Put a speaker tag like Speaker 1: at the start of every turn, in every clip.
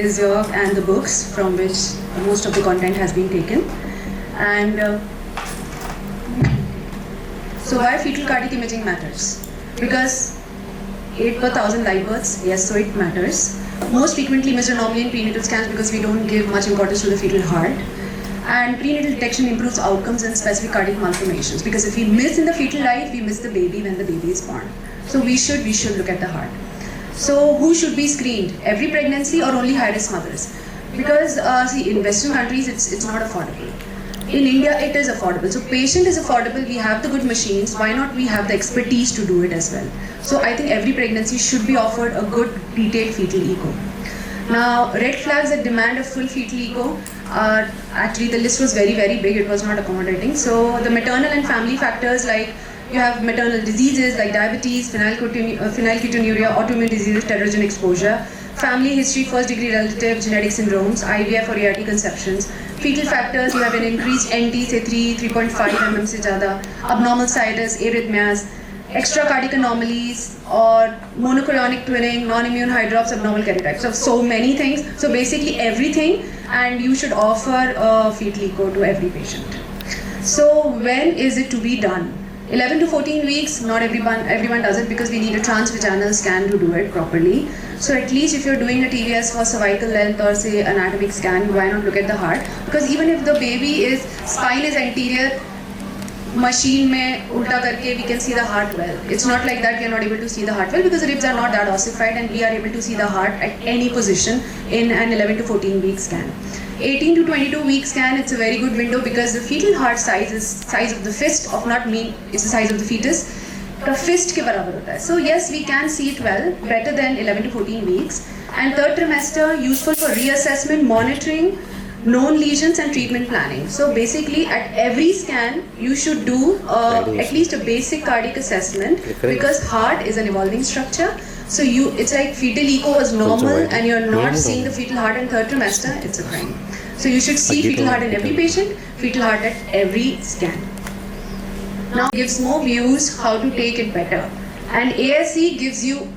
Speaker 1: ISUOG and the books from which most of the content has been taken. And so why fetal cardiac imaging matters? Because 8 per 1000 live births, yes, so it matters. Most frequently imaged anomaly in prenatal scans because we don't give much importance to the fetal heart. And prenatal detection improves outcomes in specific cardiac malformations, because if we miss in the fetal life, we miss the baby when the baby is born. So we should look at the heart. So who should be screened? Every pregnancy or only high-risk mothers? Because see, in Western countries, it's not affordable. In India, it is affordable. So patient is affordable, we have the good machines, why not we have the expertise to do it as well? So I think every pregnancy should be offered a good detailed fetal echo. Now, red flags that demand a full fetal echo are, actually the list was very, very big, it was not accommodating. So the maternal and family factors, like you have maternal diseases like diabetes, phenylketonuria, autoimmune diseases, terrogen exposure, family history, first degree relative, genetic syndromes, IVF or ART conceptions. Fetal factors, you have an increased NT, say 3.5 mm se zyada, abnormal situs, arrhythmias, extracardiac anomalies, or monochorionic twinning, non-immune hydrops, abnormal karyotypes. So many things. So basically everything, and you should offer a fetal echo to every patient. So when is it to be done? 11 to 14 weeks, not everyone does it because we need a transvaginal scan to do it properly. So at least if you're doing a TVS for cervical length or say anatomic scan, why not look at the heart? Because even if the baby is, spine is anterior, machine mein ulta karke we can see the heart well. It's not like that we are not able to see the heart well, because the ribs are not that ossified and we are able to see the heart at any position in an 11 to 14 week scan. 18 to 22 week scan, it's a very good window because the fetal heart size is size of the fist of not mean, it's the size of the fetus. The fist ke barabar hota hai. So yes, we can see it well, better than 11 to 14 weeks. And third trimester, useful for reassessment, monitoring, known lesions and treatment planning. So basically at every scan, you should do at least a basic cardiac assessment, because heart is an evolving structure. So it's like fetal echo was normal and you're not seeing the fetal heart in third trimester, it's a crime. So you should see fetal heart in every patient, fetal heart at every scan. Now it gives more views how to take it better. And ASE gives you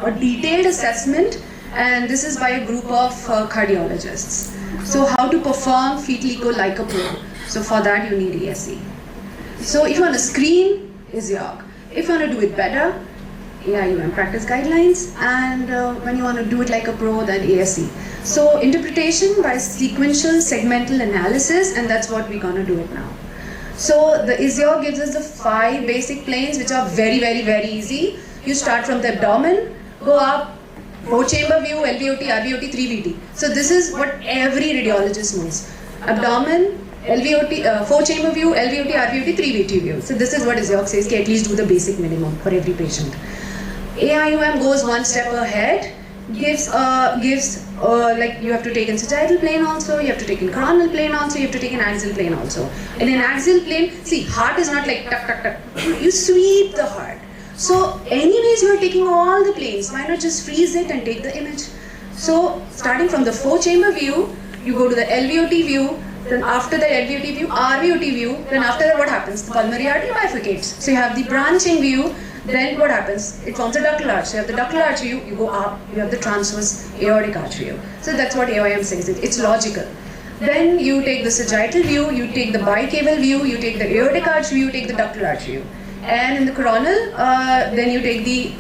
Speaker 1: a detailed assessment, and this is by a group of cardiologists. So how to perform fetal echo like a pro. So for that you need ASE. So if you want to screen, ISUOG. If you want to do it better, AIUM practice guidelines, and when you want to do it like a pro, then ASE. So interpretation by sequential segmental analysis, and that's what we're going to do it now. So the ISUOG gives us the 5 basic planes, which are very, very, very easy. You start from the abdomen, go up, 4-chamber view, LVOT, RVOT, 3VT. So this is what every radiologist knows. Abdomen, LVOT, 4-chamber view, LVOT, RVOT, 3VT view. So this is what ISUOG says, at least do the basic minimum for every patient. AIUM goes one step ahead, gives like you have to take in sagittal plane also, you have to take in coronal plane also, you have to take in axial plane also. In an axial plane, see, heart is not like tuck, tuck, tuck. You sweep the heart. So anyways, you are taking all the planes. Why not just freeze it and take the image? So starting from the 4-chamber view, you go to the LVOT view, then after the LVOT view, RVOT view, then after that what happens? The pulmonary artery bifurcates. So you have the branching view, then what happens? It forms a ductal arch. So you have the ductal arch view, you go up, you have the transverse aortic arch view. So that's what AIM says, it's logical. Then you take the sagittal view, you take the bicaval view, you take the aortic arch view, you take the ductal arch view. And in the coronal, then you take the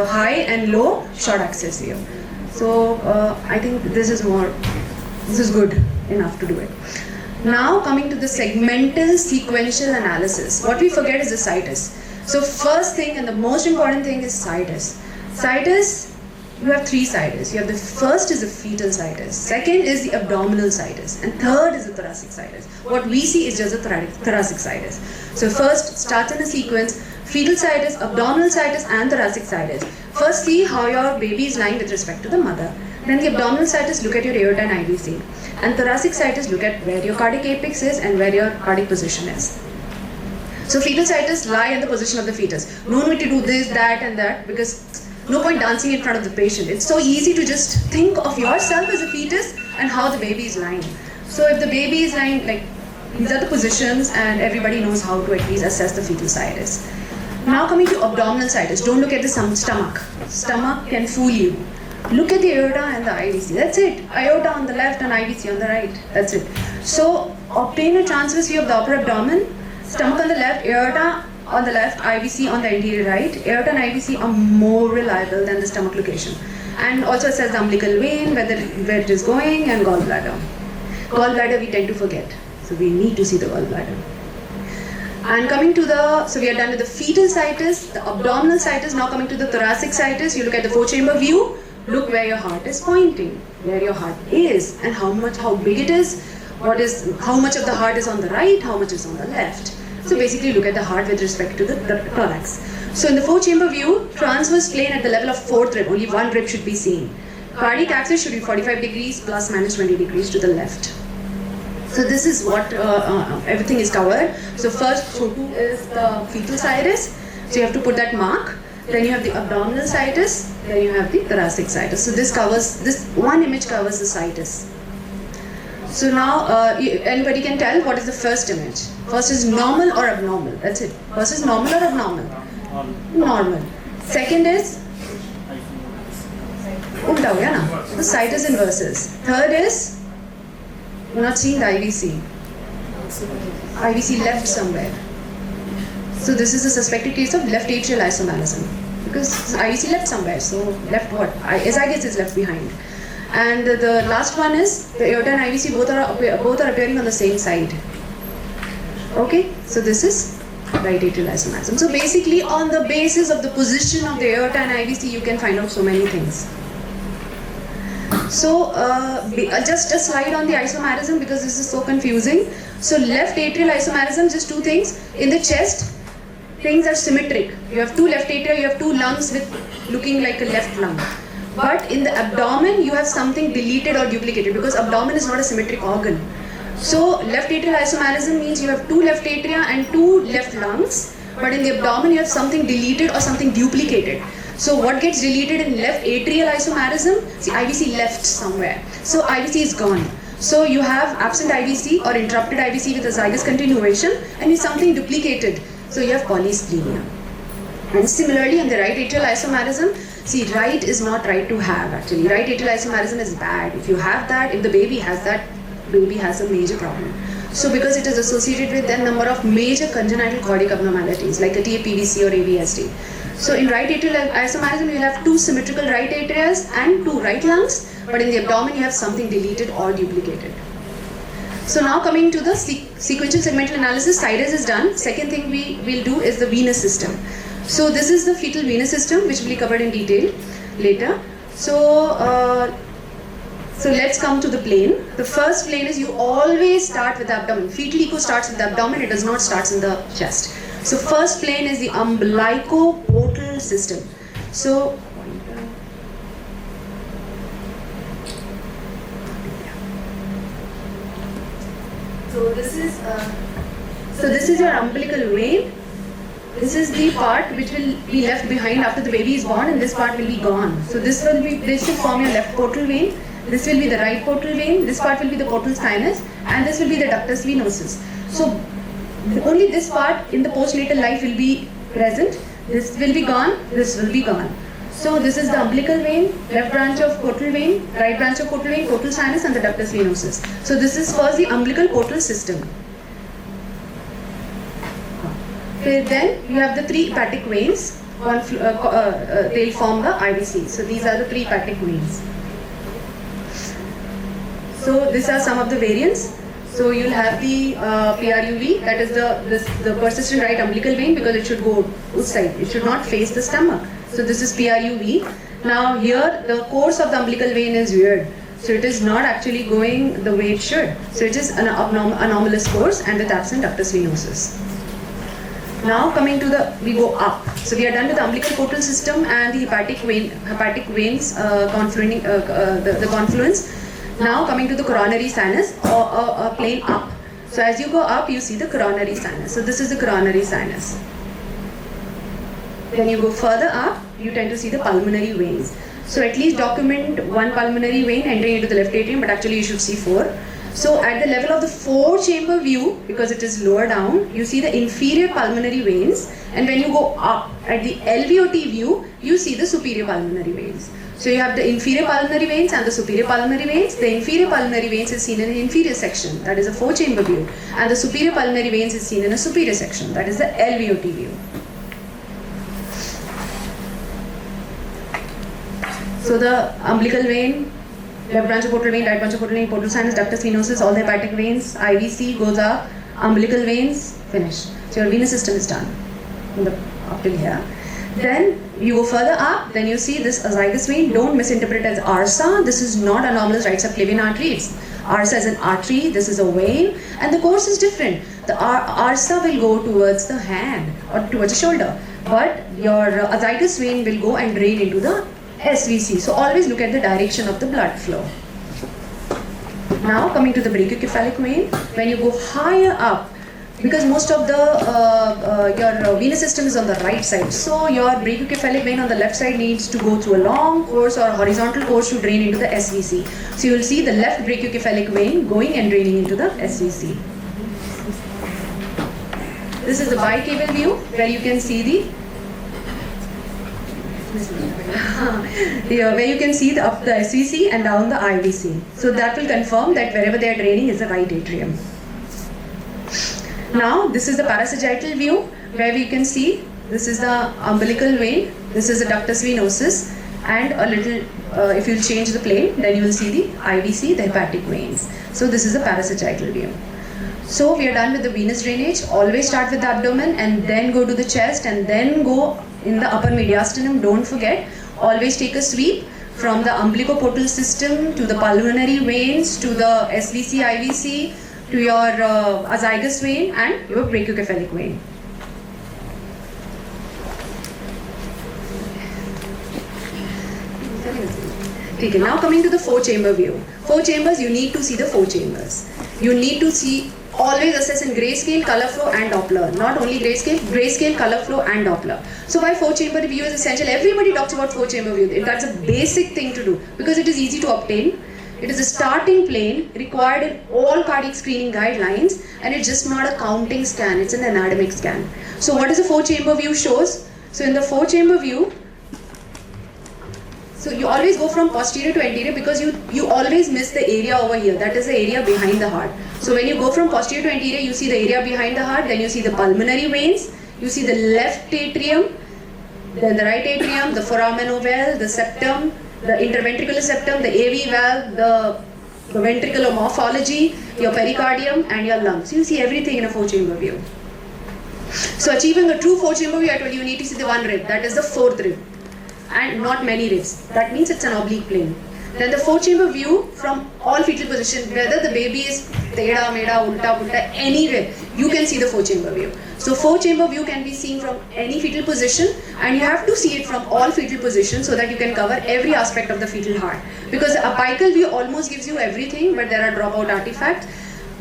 Speaker 1: high and low short axis view. So I think this is good enough to do it. Now coming to the segmental sequential analysis. What we forget is the situs. So first thing and the most important thing is situs. Situs, you have 3 situs. You have the first is the fetal situs, second is the abdominal situs, and third is the thoracic situs. What we see is just the thoracic situs. So first starts in a sequence, fetal situs, abdominal situs and thoracic situs. First see how your baby is lying with respect to the mother. Then the abdominal situs, look at your aorta and IVC. And thoracic situs, look at where your cardiac apex is and where your cardiac position is. So fetal situs lie in the position of the fetus. No need to do this, that and that, because no point dancing in front of the patient. It's so easy to just think of yourself as a fetus and how the baby is lying. So if the baby is lying, like, these are the positions and everybody knows how to at least assess the fetal situs. Now coming to abdominal situs, don't look at the stomach. Stomach can fool you. Look at the aorta and the IVC. That's it. Aorta on the left and IVC on the right. That's it. So obtain a transverse view of the upper abdomen. Stomach on the left, aorta on the left, IVC on the anterior right. Aorta and IVC are more reliable than the stomach location. And also assess the umbilical vein, where it is going, and gallbladder. Gallbladder we tend to forget. So we need to see the gallbladder. And coming to so we are done with the fetal situs, the abdominal situs. Now coming to the thoracic situs, you look at the 4-chamber view. Look where your heart is pointing, where your heart is, and how big it is. How much of the heart is on the right, how much is on the left. So basically look at the heart with respect to the thorax. So in the 4-chamber view, transverse plane at the level of 4th rib, only one rib should be seen. Cardiac axis should be 45 degrees plus minus 20 degrees to the left. So this is what everything is covered. So first photo is the fetal situs. So you have to put that mark. Then you have the abdominal situs. Then you have the thoracic situs. So this one image covers the situs. So now anybody can tell what is the first image. First is normal or abnormal. That's it. First is normal or abnormal. Normal. Second is ulta ho gaya na. The situs inversus. Third is you're not seeing the IVC. IVC left somewhere. So this is a suspected case of left atrial isomanism, because IVC left somewhere. So left what? Esophagus is left behind. And the last one is the aorta and IVC both are appearing on the same side. Okay, so this is right atrial isomanism. So basically, on the basis of the position of the aorta and IVC, you can find out so many things. So just a slide on the isomarism, because this is so confusing. So left atrial isomarism, just two things. In the chest, things are symmetric. You have two left atria, you have two lungs with looking like a left lung. But in the abdomen, you have something deleted or duplicated, because abdomen is not a symmetric organ. So left atrial isomarism means you have two left atria and two left lungs, but in the abdomen you have something deleted or something duplicated. So what gets deleted in left atrial isomarism? See, IVC left somewhere. So IVC is gone. So you have absent IVC or interrupted IVC with a zygous continuation, and is something duplicated. So you have polysplenia. And similarly on the right atrial isomarism, see, right is not right to have actually. Right atrial isomarism is bad. If you have that, if the baby has that, baby has a major problem. So because it is associated with a number of major congenital cardiac abnormalities like a TAPVC or AVSD. So in right atrial isomarism, you will have two symmetrical right atrias and two right lungs, but in the abdomen you have something deleted or duplicated. So now coming to the sequential segmental analysis, situs is done. Second thing we will do is the venous system. So this is the fetal venous system, which will be covered in detail later. So let's come to the plane. The first plane is you always start with the abdomen. Fetal echo starts with the abdomen, it does not start in the chest. So first plane is the umbilicoportal system. So this is your umbilical vein. This is the part which will be left behind after the baby is born, and this part will be gone. So this should form your left portal vein. This will be the right portal vein. This part will be the portal sinus, and this will be the ductus venosus. So only this part in the postnatal life will be present. This will be gone. This will be gone. So this is the umbilical vein, left branch of portal vein, right branch of portal vein, portal sinus, and the ductus venosus. So this is first the umbilical portal system. Then you have the three hepatic veins. They'll form the IVC. So these are the three hepatic veins. So these are some of the variants. So you'll have the PRUV, that is the persistent right umbilical vein, because it should go outside. It should not face the stomach. So this is PRUV. Now here the course of the umbilical vein is weird. So it is not actually going the way it should. So it is an anomalous course and with absent ductus venosus. Now coming to we go up. So we are done with the umbilical portal system and the hepatic veins the confluence. Now coming to the coronary sinus, or a plane up. So as you go up, you see the coronary sinus. So this is the coronary sinus. When you go further up, you tend to see the pulmonary veins. So at least document one pulmonary vein entering into the left atrium, but actually you should see four. So at the level of the 4-chamber view, because it is lower down, you see the inferior pulmonary veins, and when you go up at the LVOT view, you see the superior pulmonary veins. So you have the inferior pulmonary veins and the superior pulmonary veins. The inferior pulmonary veins is seen in an inferior section, that is a 4-chamber view, and the superior pulmonary veins is seen in a superior section, that is the LVOT view. So the umbilical vein, left branch of portal vein, right branch of portal vein, portal sinus, ductus venosus, all the hepatic veins, IVC goes up, umbilical veins, finish. So your venous system is done up till here. Then you go further up, then you see this azygous vein. Don't misinterpret it as ARSA. This is not anomalous right subclavian artery. It's ARSA is an artery, this is a vein, and the course is different. The ARSA will go towards the hand or towards the shoulder, but your azygous vein will go and drain into the SVC. So always look at the direction of the blood flow. Now coming to the brachiocephalic vein, when you go higher up, because most of the your venous system is on the right side, so your brachiocephalic vein on the left side needs to go through a long course or horizontal course to drain into the SVC. So you will see the left brachiocephalic vein going and draining into the SVC. This is the bicable view where you can see the where you can see the up the SVC and down the IVC. So that will confirm that wherever they are draining is the right atrium. Now this is the parasagittal view where we can see this is the umbilical vein, this is the ductus venosus, and a little if you change the plane then you will see the IVC, the hepatic veins. So this is the parasagittal view. So we are done with the venous drainage. Always start with the abdomen and then go to the chest and then go in the upper mediastinum. Don't forget, always take a sweep from the umbilicoportal system to the pulmonary veins to the SVC, IVC, to your azygous vein and your brachiocephalic vein. Okay, now coming to the 4-chamber view. 4 chambers, you need to see the 4 chambers. You need to see, always assess in grayscale, color flow and Doppler. Not only grayscale, color flow and Doppler. So why 4-chamber view is essential? Everybody talks about 4-chamber view. That's a basic thing to do because it is easy to obtain. It is a starting plane required in all cardiac screening guidelines, and it's just not a counting scan, it's an anatomic scan. So what does the 4-chamber view shows? So in the 4-chamber view, so you always go from posterior to anterior because you always miss the area over here, that is the area behind the heart. So when you go from posterior to anterior, you see the area behind the heart, then you see the pulmonary veins, you see the left atrium, then the right atrium, the foramen ovale, the septum, the interventricular septum, the AV valve, the ventricular morphology, your pericardium and your lungs. You see everything in a 4-chamber view. So achieving a true 4-chamber view, I told you need to see the one rib, that is the 4th rib, and not many ribs. That means it's an oblique plane. Then the 4-chamber view from all fetal position, whether the baby is teda, meda, ulta, pulta, anywhere, you can see the 4-chamber view. So 4-chamber view can be seen from any fetal position, and you have to see it from all fetal positions so that you can cover every aspect of the fetal heart. Because a apical view almost gives you everything, but there are dropout artifacts.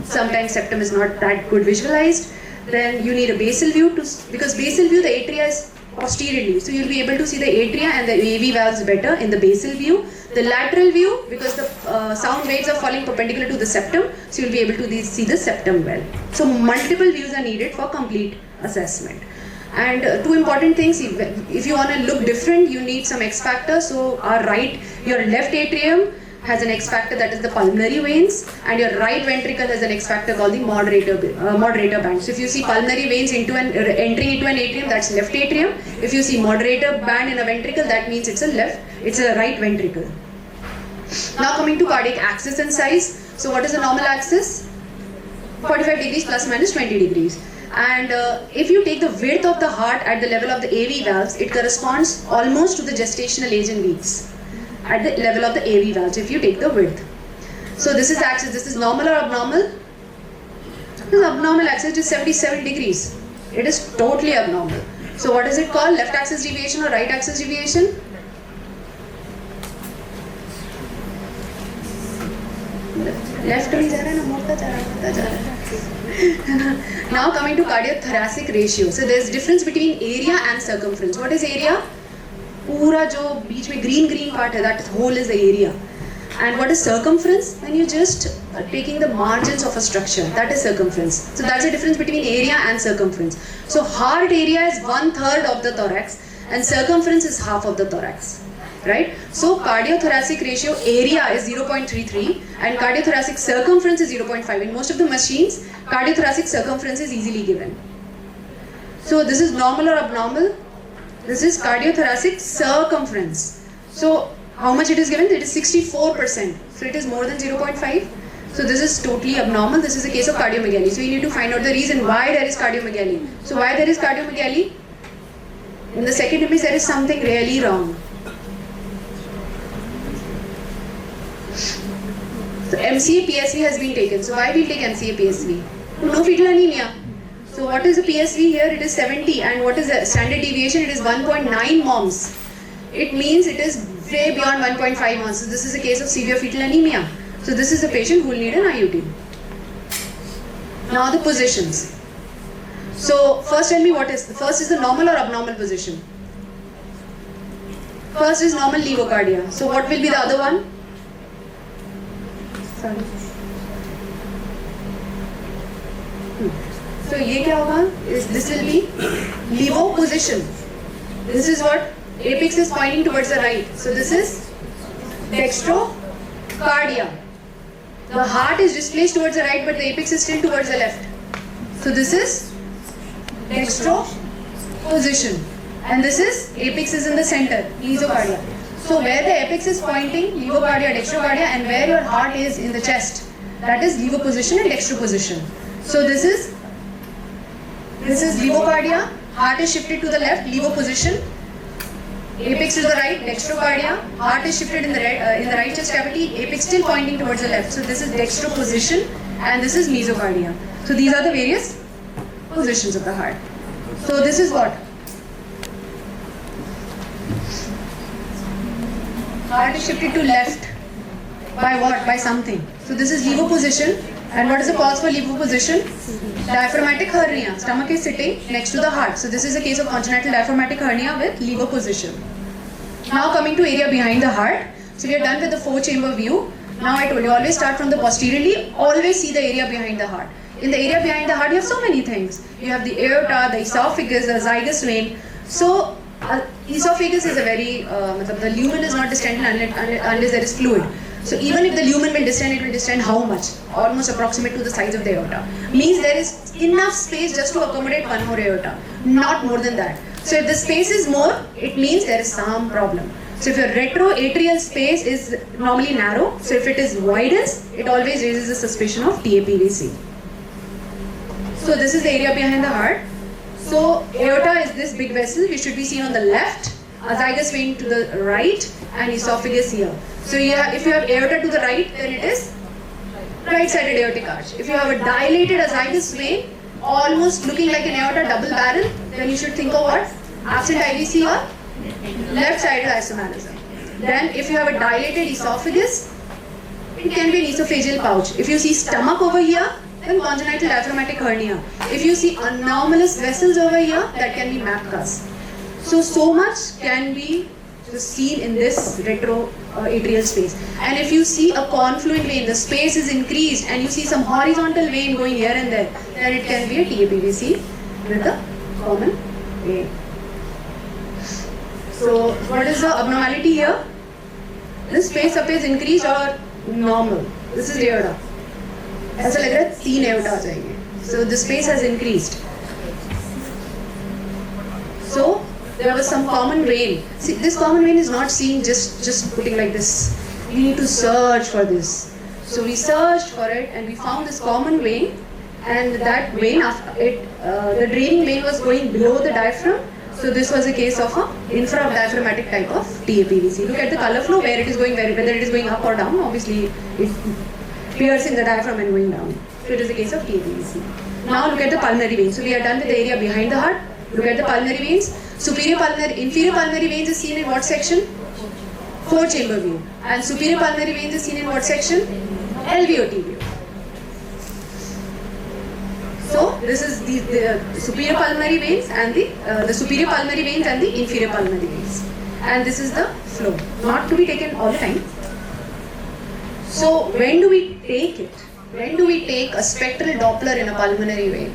Speaker 1: Sometimes septum is not that good visualized. Then you need a basal view because basal view the atria is posteriorly, so you'll be able to see the atria and the AV valves better in the basal view. The lateral view, because the sound waves are falling perpendicular to the septum, so you'll be able to see the septum well. So multiple views are needed for complete assessment. And 2 important things, if you want to look different, you need some X factor. So your left atrium has an X factor, that is the pulmonary veins, and your right ventricle has an X factor called the moderator band. So if you see pulmonary veins entering into an atrium, that's left atrium. If you see moderator band in a ventricle, that means it's a right ventricle. Now coming to cardiac axis and size. So what is the normal axis? 45 degrees plus minus 20 degrees. And if you take the width of the heart at the level of the AV valves, it corresponds almost to the gestational age in weeks at the level of the AV valves if you take the width. So this is the axis. This is normal or abnormal? This abnormal axis, it is 77 degrees. It is totally abnormal. So what is it called? Left axis deviation or right axis deviation? Left में जा रहा है ना, मोड़ता जा रहा है. Now coming to cardiothoracic ratio. So there is difference between area and circumference. What is area? पूरा जो बीच में green part है, that whole is the area. And what is circumference? When you just taking the margins of a structure, that is circumference. So that's the difference between area and circumference. So heart area is 1/3 of the thorax and circumference is half of the thorax. right? So cardiothoracic ratio area is 0.33 and cardiothoracic circumference is 0.5. In most of the machines, cardiothoracic circumference is easily given. So this is normal or abnormal. This is cardiothoracic circumference. So how much it is given? It is 64%. So it is more than 0.5. So this is totally abnormal. This is a case of cardiomegaly. So you need to find out the reason why there is cardiomegaly. So why there is cardiomegaly? In the second image there is something really wrong. So MCA PSV has been taken. So why we take MCA PSV? No fetal anemia. So what is the PSV here? It is 70, and what is the standard deviation? It is 1.9 moms. It means it is way beyond 1.5 moms. So this is a case of severe fetal anemia. So this is a patient who will need an IUD. Now the positions. So first tell me what is, first is the normal or abnormal position? First is normal levocardia. So what will be the other one? Sorry. So ये क्या होगा? This will be levo position. This is what apex is pointing towards the right. So this is dextrocardia. The heart is displaced towards the right, but the apex is still towards the left. So this is dextro position, and this is apex is in the center, mesocardia. So where the apex is pointing, levocardia, dextrocardia, and where your heart is in the chest, that is levo position and dextro position. So this is levocardia, heart is shifted to the left, levo position, apex to the right, dextrocardia, heart is shifted in the right chest cavity, apex still pointing towards the left. So this is dextro position and this is mesocardia. So these are the various positions of the heart. So this is what? Heart is shifted to left by what? By something. So this is levo position. And what is the cause for levo position? Diaphragmatic hernia. Stomach is sitting next to the heart. So this is a case of congenital diaphragmatic hernia with levo position. Now coming to area behind the heart. So we are done with the 4-chamber view. Now I told you, always start from the posteriorly. Always see the area behind the heart. In the area behind the heart, you have so many things. You have the aorta, the esophagus, the zygous vein. So esophagus is a very, the lumen is not distended unless there is fluid. So even if the lumen will distend, it will distend how much? Almost approximate to the size of the aorta. Means there is enough space just to accommodate one more aorta. Not more than that. So if the space is more, it means there is some problem. So if your retroatrial space is normally narrow, so if it is widens, it always raises the suspicion of TAPVC. So this is the area behind the heart. So aorta is this big vessel which should be seen on the left, a zygous vein to the right, and esophagus here. So if you have aorta to the right, then it is right-sided aortic arch. If you have a dilated azygous vein, almost looking like an aorta double barrel, then you should think of what? Absent IVC or left-sided isomanism. Then if you have a dilated esophagus, it can be an esophageal pouch. If you see stomach over here, then congenital diaphragmatic hernia. If you see anomalous vessels over here, that can be MAPCAS. So much can be seen in this retroatrial space. And if you see a confluent vein, the space is increased, and you see some horizontal vein going here and there, then it can be a TAPVC with a common vein. So what is the abnormality here? This space appears increased or normal. This is aorta. ऐसा लग रहा है 3 aorta आ जाएंगे. So the space has increased. So there was some common vein. See, this common vein is not seen just putting like this. We need to search for this. So we searched for it and we found this common vein, and that vein, the draining vein was going below the diaphragm. So this was a case of a infradiaphragmatic type of TAPVC. Look at the color flow, where it is going, whether it is going up or down. Obviously, it piercing the diaphragm and going down. So it is a case of TAPVC. Now look at the pulmonary veins. So we are done with the area behind the heart. Look at the pulmonary veins. Inferior pulmonary veins is seen in what section? 4-chamber view. And superior pulmonary veins is seen in what section? LVOT view. So this is the superior pulmonary veins and the superior pulmonary veins and the inferior pulmonary veins. And this is the flow. Not to be taken all the time. So when do we take it? When do we take a spectral Doppler in a pulmonary vein?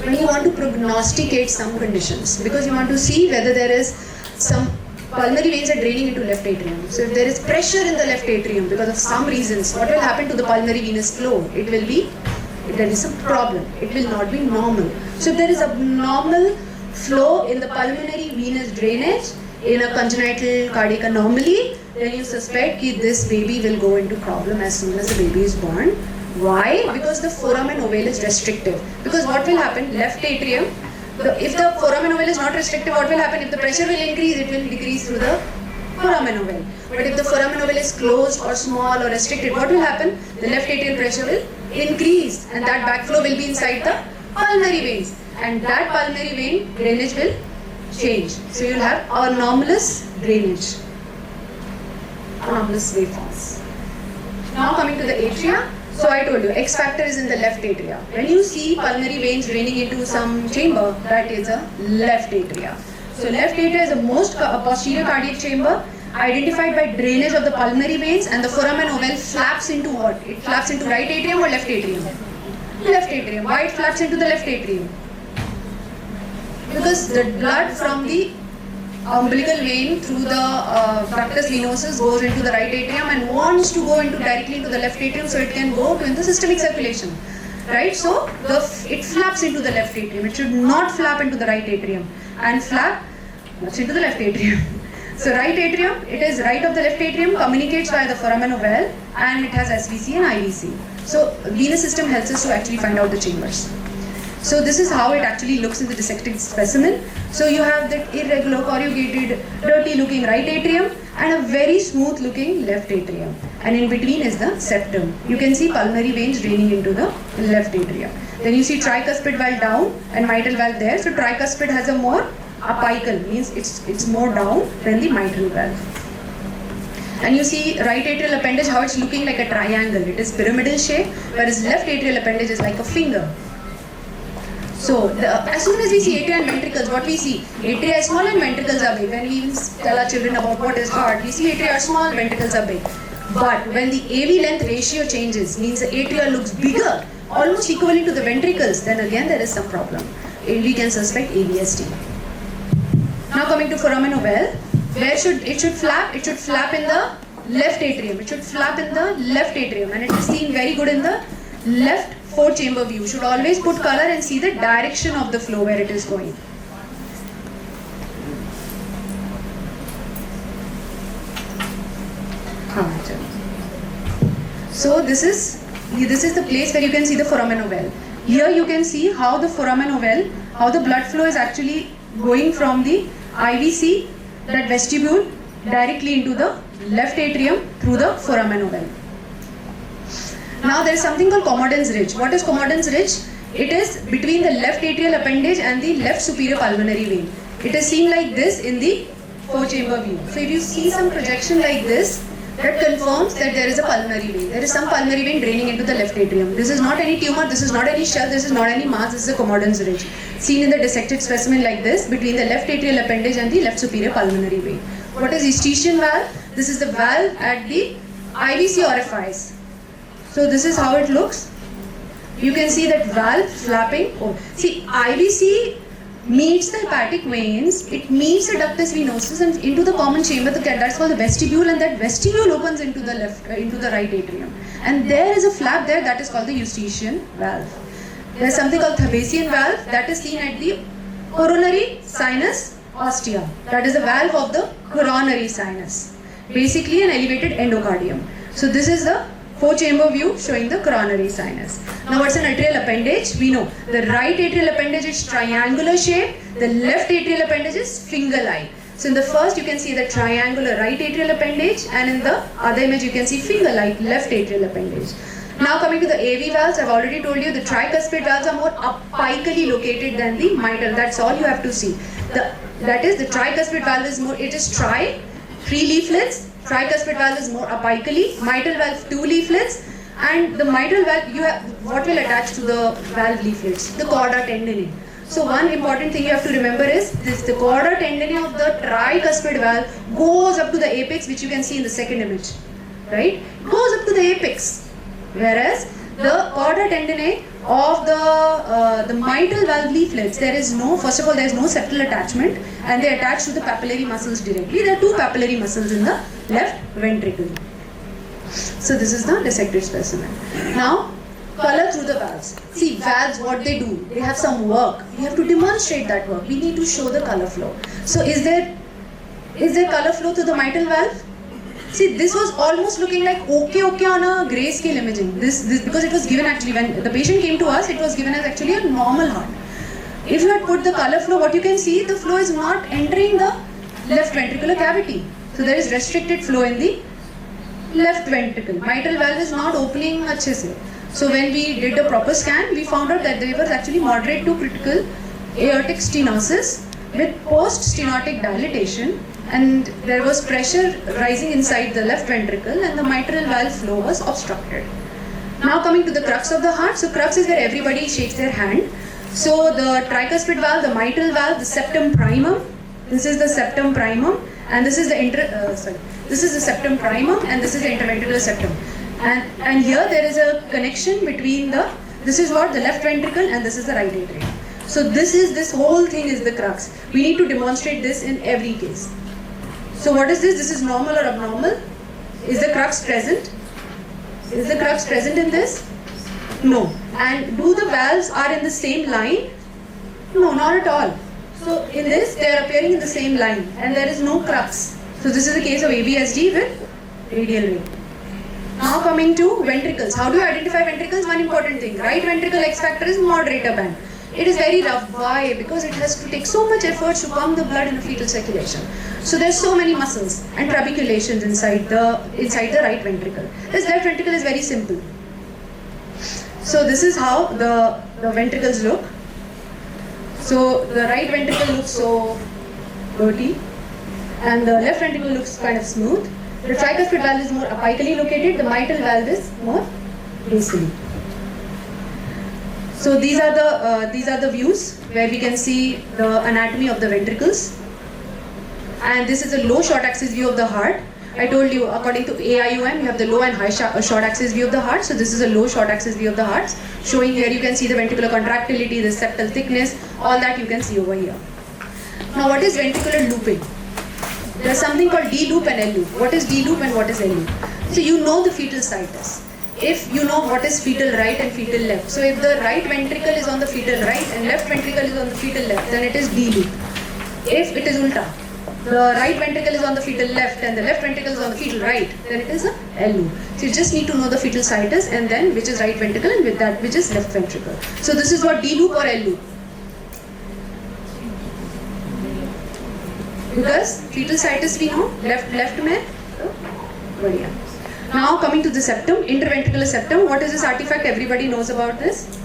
Speaker 1: When you want to prognosticate some conditions, because you want to see whether there is some pulmonary veins are draining into left atrium. So if there is pressure in the left atrium because of some reasons, what will happen to the pulmonary venous flow? There is a problem. It will not be normal. So if there is abnormal flow in the pulmonary venous drainage in a congenital cardiac anomaly, then you suspect that this baby will go into problem as soon as the baby is born. Why? Because the foramen ovale is restrictive. Because what will happen? Left atrium, if the foramen ovale is not restrictive, what will happen? If the pressure will increase, it will decrease through the foramen ovale. But if the foramen ovale is closed or small or restricted, what will happen? The left atrial pressure will increase and that backflow will be inside the pulmonary veins. And that pulmonary vein drainage will change. So you will have anomalous drainage, anomalous waveforms. Now coming to the atria. So I told you, X factor is in the left atria. When you see pulmonary veins draining into some chamber, that is a left atria. So left atria is the most posterior cardiac chamber, identified by drainage of the pulmonary veins, and the foramen ovale flaps into what? It flaps into right atrium or left atrium? Left atrium. Why it flaps into the left atrium? Because the blood from the umbilical vein through the ductus venosus goes into the right atrium and wants to go directly into the left atrium so it can go in the systemic circulation. Right? So it flaps into the left atrium. It should not flap into the right atrium and flap into the left atrium. So right atrium, it is right of the left atrium, communicates via the foramen ovale and it has SVC and IVC. So venous system helps us to actually find out the chambers. So this is how it actually looks in the dissected specimen. So you have that irregular, corrugated, dirty looking right atrium and a very smooth looking left atrium. And in between is the septum. You can see pulmonary veins draining into the left atrium. Then you see tricuspid valve down and mitral valve there. So tricuspid has a more apical, means it's more down than the mitral valve. And you see right atrial appendage, how it's looking like a triangle. It is pyramidal shape, whereas left atrial appendage is like a finger. So, as soon as we see atria and ventricles, what we see? Atria is small and ventricles are big. When we tell our children about what is heart, we see atria are small, ventricles are big. But when the AV length ratio changes, means the atria looks bigger, almost equivalent to the ventricles, then again there is some problem. We can suspect AVSD. Now coming to foramen ovale, where should it flap? It should flap in the left atrium. It should flap in the left atrium, and it is seen very good in the left 4-chamber view. Should always put color and see the direction of the flow where it is going. So this is the place where you can see the foramen ovale. Here you can see how the foramen ovale, how the blood flow is actually going from the IVC, that vestibule, directly into the left atrium through the foramen ovale. Now there is something called Commodon's ridge. What is Commodon's ridge? It is between the left atrial appendage and the left superior pulmonary vein. It is seen like this in the 4-chamber view. So if you see some projection like this, that confirms that there is a pulmonary vein. There is some pulmonary vein draining into the left atrium. This is not any tumor, this is not any shell, this is not any mass, this is a Commodon's ridge. Seen in the dissected specimen like this, between the left atrial appendage and the left superior pulmonary vein. What is Eustachian valve? This is the valve at the IVC orifice. So this is how it looks. You can see that valve flapping. Oh, see, IVC meets the hepatic veins, it meets the ductus venosus and into the common chamber, that's called the vestibule, and that vestibule opens into the right atrium. And there is a flap there, that is called the Eustachian valve. There is something called Thabesian valve, that is seen at the coronary sinus ostia. That is a valve of the coronary sinus. Basically an elevated endocardium. So this is the 4-chamber view showing the coronary sinus. Now what's an atrial appendage? We know the right atrial appendage is triangular shape, the left atrial appendage is finger-like. So in the first you can see the triangular right atrial appendage, and in the other image you can see finger-like left atrial appendage. Now coming to the AV valves, I've already told you the tricuspid valves are more apically located than the mitral. That's all you have to see. That is, the tricuspid valve is more, it is 3 leaflets. Tricuspid valve is more apically, mitral valve 2 leaflets, and the mitral valve, what will attach to the valve leaflets? The chorda tendineae. So one important thing you have to remember is the chorda tendineae of the tricuspid valve goes up to the apex, which you can see in the second image, right? It goes up to the apex, whereas The chorda tendineae of the mitral valve leaflets, there is no, first of all, there is no septal attachment, and they attach to the papillary muscles directly. There are two papillary muscles in the left ventricle. So this is the dissected specimen. Now, color through the valves. See, valves, what they do, they have some work. We have to demonstrate that work. We need to show the color flow. So is there color flow to the mitral valve? See, this was almost looking like okay on a grayscale imaging. This because it was given actually when the patient came to us, it was given as actually a normal heart. If you had put the color flow, what you can see, the flow is not entering the left ventricular cavity. So there is restricted flow in the left ventricle. Mitral valve is not opening अच्छे से. So when we did a proper scan, we found out that there was actually moderate to critical aortic stenosis with post-stenotic dilatation, and there was pressure rising inside the left ventricle, and the mitral valve flow was obstructed. Now coming to the crux of the heart. So crux is where everybody shakes their hand. So the tricuspid valve, the mitral valve, the septum primum. This is the septum primum, and this is the this is the septum primum, and this is the interventricular septum. And here there is a connection between this is what the left ventricle, and this is the right atrium. So this whole thing is the crux. We need to demonstrate this in every case. So what is this? This is normal or abnormal? Is the crux present? Is the crux present in this? No. And do the valves are in the same line? No, not at all. So in this, they are appearing in the same line, and there is no crux. So this is the case of ABSD with radial ring. Now coming to ventricles. How do you identify ventricles? One important thing. Right ventricle X factor is moderator band. It is very rough. Why? Because it has to take so much effort to pump the blood in a fetal circulation. So there's so many muscles and trabeculations inside the right ventricle. This left ventricle is very simple. So this is how the ventricles look. So the right ventricle looks so dirty, and the left ventricle looks kind of smooth. The tricuspid valve is more apically located. The mitral valve is more basally. So these are the views where we can see the anatomy of the ventricles, and this is a low short axis view of the heart. I told you according to AIUM you have the low and high short axis view of the heart. So this is a low short axis view of the heart, showing here you can see the ventricular contractility, the septal thickness, all that you can see over here. Now what is ventricular looping? There is something called D loop and L loop. What is D loop and what is L loop? So you know the fetal situs. If you know what is fetal right and fetal left. So if the right ventricle is on the fetal right and left ventricle is on the fetal left, then it is D loop. If it is ulta, the right ventricle is on the fetal left and the left ventricle is on the fetal right, then it is a L loop. So you just need to know the fetal situs and then which is right ventricle and with that which is left ventricle. So this is what D loop or L loop. Because fetal situs we know, left mein, badhiya. Now coming to the septum, interventricular septum. What is this artifact? Everybody knows about this.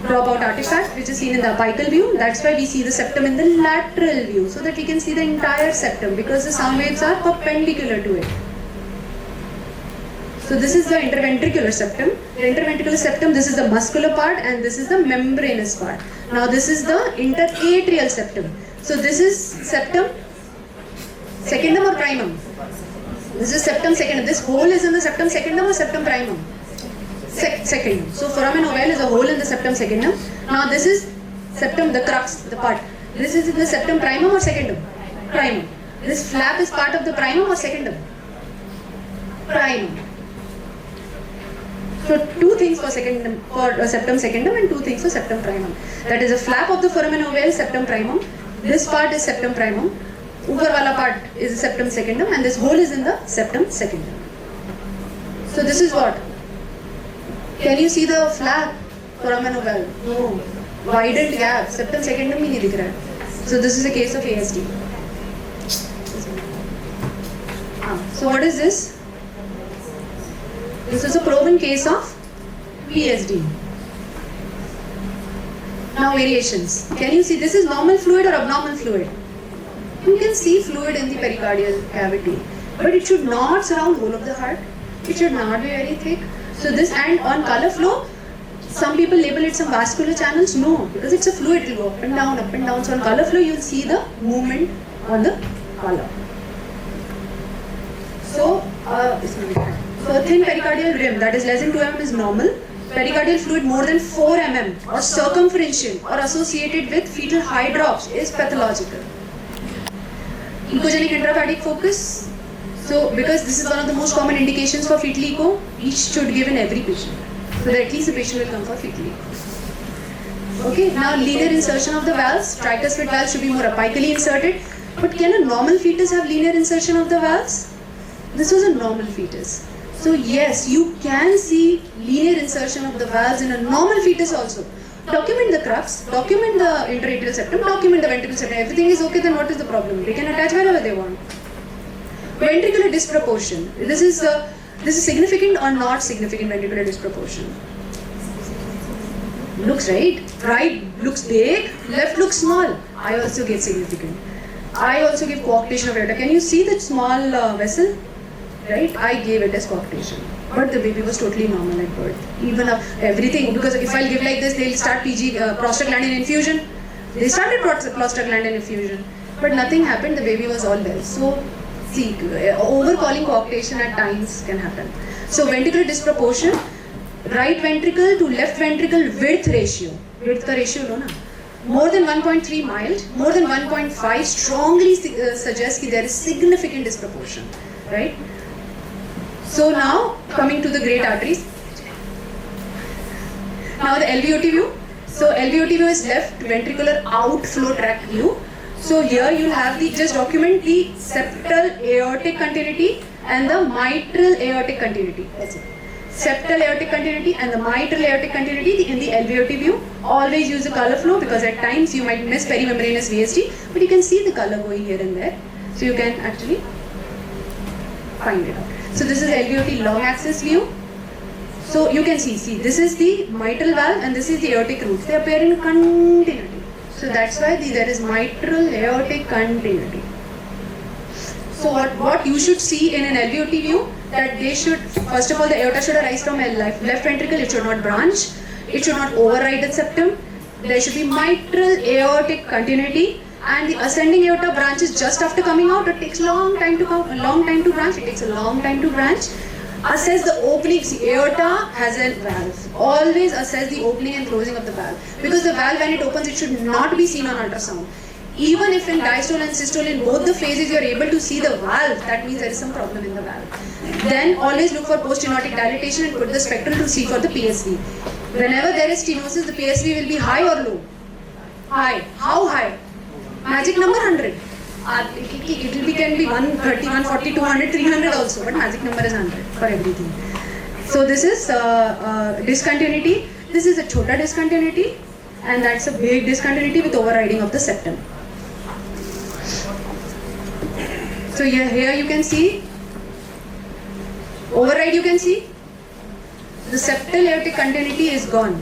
Speaker 1: Dropout artifact, which is seen in the apical view. That's why we see the septum in the lateral view, so that we can see the entire septum, because the sound waves are perpendicular to it. So this is the interventricular septum. The interventricular septum, this is the muscular part and this is the membranous part. Now this is the interatrial septum. So this is septum secundum or primum? This is septum secundum. This hole is in the septum secundum or septum primum? Secundum. So foramen ovale is a hole in the septum secundum. Now this is septum, the crux, the part. This is in the septum primum or secundum? Primum. This flap is part of the primum or secundum? Primum. So two things for secundum, for septum secundum, and two things for septum primum. That is a flap of the foramen ovale, septum primum. This part is septum primum. Upar wala part is the septum secundum, and this hole is in the septum secundum. So this is what? Can you see the flap? Foramen ovale? No. Widened gap. Septum secundum ही नहीं दिख रहा है. So this is a case of ASD. So what is this? This is a proven case of PSD. Now variations. Can you see this is normal fluid or abnormal fluid? You can see fluid in the pericardial cavity, but it should not surround whole of the heart. It should not be very thick. So this, and on color flow, some people label it some vascular channels. No, because it's a fluid, it will go up and down, up and down. So on color flow, you will see the movement on the color. So, so thin pericardial rim, that is less than 2 mm, is normal. pericardial fluid more than 4 mm or circumferential or associated with fetal high drops is pathological. Echogenic intracardiac focus. So because this is one of the most common indications for fetal echo, each should give in every patient. So that at least the patient will come for fetal echo. Okay, now linear insertion of the valves. Tricuspid valves should be more apically inserted. But can a normal fetus have linear insertion of the valves? This was a normal fetus. So yes, you can see linear insertion of the valves in a normal fetus also. Document the crux, document the interatrial septum, document the ventricular septum. Everything is okay, then what is the problem? They can attach wherever they want. Ventricular disproportion. This is significant or not significant ventricular disproportion? Looks right looks big, left looks small. I also get significant. I also give coarctation of aorta. Can you see that small vessel? Right? I gave it as coarctation. But the baby was totally normal at birth. Even everything, because if I'll give like this, they'll start prostaglandin infusion. They started prostaglandin infusion. But nothing happened, the baby was all well. So, see, overcalling coarctation at times can happen. So, ventricular disproportion, right ventricle to left ventricle width ratio. Width ka ratio lo na. More than 1.3 mild, more than 1.5 strongly suggests that there is significant disproportion, right? So now coming to the great arteries. Now the LVOT view. So LVOT view is left ventricular outflow tract view. So here you'll have just document the septal aortic continuity and the mitral aortic continuity. That's it. Septal aortic continuity and the mitral aortic continuity in the LVOT view. Always use the color flow because at times you might miss perimembranous VSD, but you can see the color going here and there. So you can actually find it out. So this is LVOT long axis view. So you can see this is the mitral valve and this is the aortic root. They appear in continuity. So that's why there is mitral aortic continuity. So what you should see in an LVOT view, that they should, first of all, the aorta should arise from left ventricle, it should not branch, it should not override the septum, there should be mitral aortic continuity, and the ascending aorta branches just after coming out. It takes a long time to branch, Assess the opening. See, aorta has a valve. Always assess the opening and closing of the valve, because the valve when it opens, it should not be seen on ultrasound. Even if in diastole and systole in both the phases you are able to see the valve, that means there is some problem in the valve. Then always look for post-stenotic dilatation and put the spectral to see for the PSV. Whenever there is stenosis, the PSV will be high or low? High. How high? Magic number 100. It can be 130, 140, 200, 300 also, but magic number is 100 for everything. So this is discontinuity. This is a chota discontinuity, and that's a big discontinuity with overriding of the septum. So here you can see override. You can see the septal aortic continuity is gone.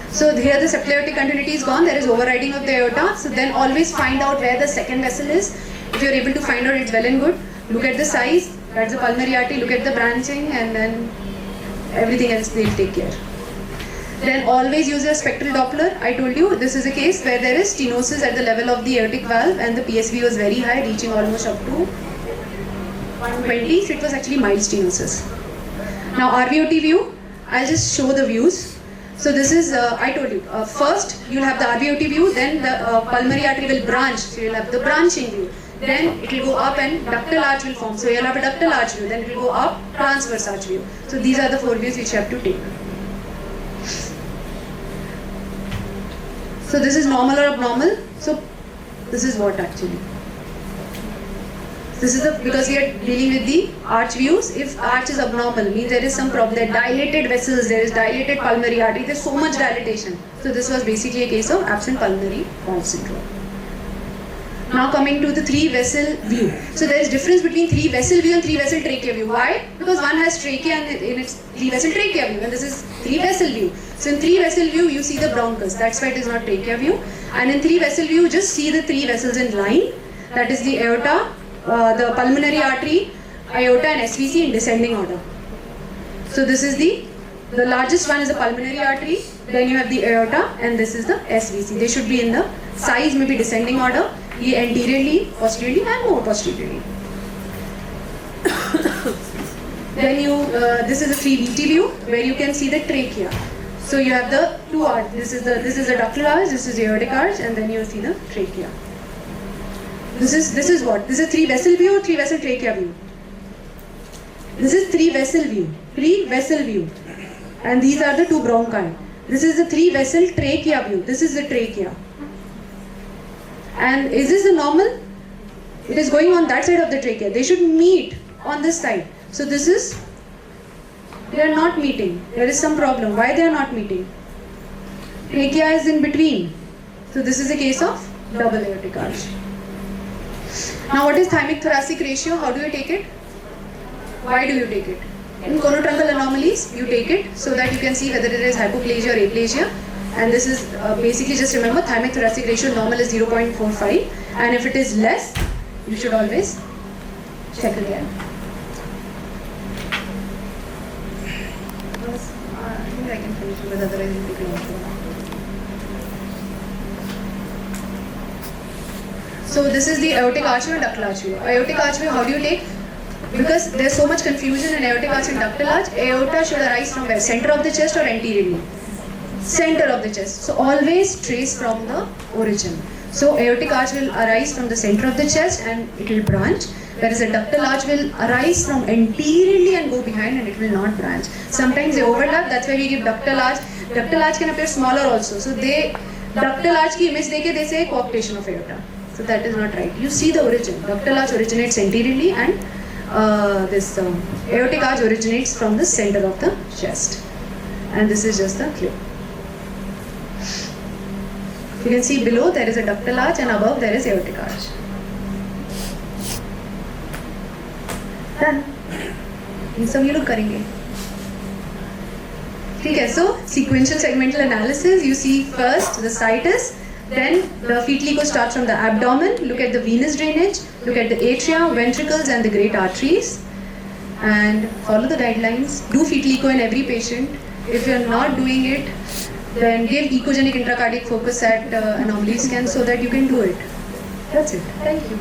Speaker 1: So here the septal aortic continuity is gone. There is overriding of the aorta. So then always find out where the second vessel is. If you are able to find out, it's well and good. Look at the size. That's the pulmonary artery. Look at the branching, and then everything else they'll take care. Then always use a spectral Doppler. I told you this is a case where there is stenosis at the level of the aortic valve and the PSV was very high, reaching almost up to 120. So it was actually mild stenosis. Now RVOT view, I'll just show the views. So this is, I told you, first you'll have the RVOT view, then the pulmonary artery will branch. So you'll have the branching view. Then it will go up and ductal arch will form. So you'll have a ductal arch view. Then it will go up, transverse arch view. So these are the 4 views which you have to take. So this is normal or abnormal. So this is what actually. This is because we are dealing with the arch views. If arch is abnormal, means there is some problem. There are dilated vessels, there is dilated pulmonary artery, there is so much dilatation. So this was basically a case of absent pulmonary valve syndrome. Now coming to the 3 vessel view. So there is difference between 3 vessel view and 3 vessel trachea view. Why? Because one has trachea and in its 3 vessel trachea view, and this is 3 vessel view. So in 3 vessel view you see the bronchus. That's why it is not trachea view. And in 3 vessel view just see the 3 vessels in line. That is the aorta, the pulmonary artery, aorta and SVC in descending order. So this is the largest one is the pulmonary artery, then you have the aorta, and this is the SVC. They should be in the size maybe descending order, anteriorly, posteriorly and more posteriorly. Then this is a 3VT view where you can see the trachea. So you have the two arch. This is the ductal arch, this is the aortic arch, and then you see the trachea. This is what? This is 3-vessel view or 3-vessel trachea view? This is 3-vessel view. 3-vessel view. And these are the two bronchi. This is the 3-vessel trachea view. This is the trachea. And is this the normal? It is going on that side of the trachea. They should meet on this side. So this is, they are not meeting. There is some problem. Why they are not meeting? Trachea is in between. So this is a case of double aortic arch. Now what is thymic thoracic ratio? How do you take it? Why do you take it? In conotruncal anomalies, you take it so that you can see whether it is hypoplasia or aplasia. And this is basically, just remember, thymic thoracic ratio normal is 0.45, and if it is less, you should always check again. I think I can finish it, but otherwise it will take long. So this is the aortic arch and ductal arch view. Aortic arch view, how do you take? Because there is so much confusion in aortic arch and ductal arch, aorta should arise from where? Center of the chest or anteriorly? Center of the chest. So always trace from the origin. So aortic arch will arise from the center of the chest and it will branch, whereas a ductal arch will arise from anteriorly and go behind and it will not branch. Sometimes they overlap, that's why we give ductal arch. Ductal arch can appear smaller also. So ductal arch ki image deke they say coarctation of aorta. So that is not right. You see the origin. Ductal arch originates anteriorly and this aortic arch originates from the center of the chest. And this is just the clue. You can see below there is a ductal arch and above there is aortic arch. Done. ये सब ये लोग करेंगे. ठीक है. So sequential segmental analysis. You see first the situs, then the fetal echo starts from the abdomen. Look at the venous drainage. Look at the atria, ventricles, and the great arteries. And follow the guidelines. Do fetal echo in every patient. If you are not doing it, then give echogenic intracardiac focus at anomaly scan so that you can do it. That's it. Thank you.